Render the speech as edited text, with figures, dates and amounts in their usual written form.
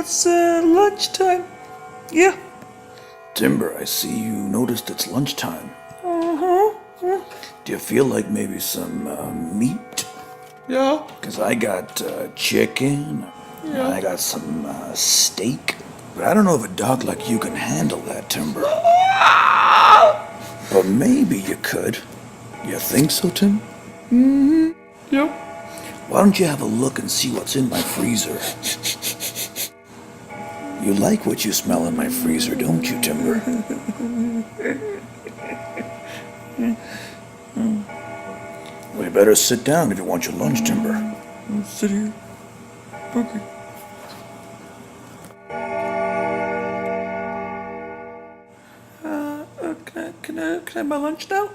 it's lunchtime. Yeah. Timber, I see you noticed it's lunchtime. Uh-huh. Do you feel like maybe some meat? Yeah. Because I got chicken, Yeah. I got some steak. But I don't know if a dog like you can handle that, Timber. But maybe you could. You think so, Tim? Mm-hmm. Yep. Why don't you have a look and see what's in my freezer? You like what you smell in my freezer, don't you, Timber? We better sit down if you want your lunch, Timber. I'll sit here. Okay. Can I have my lunch now?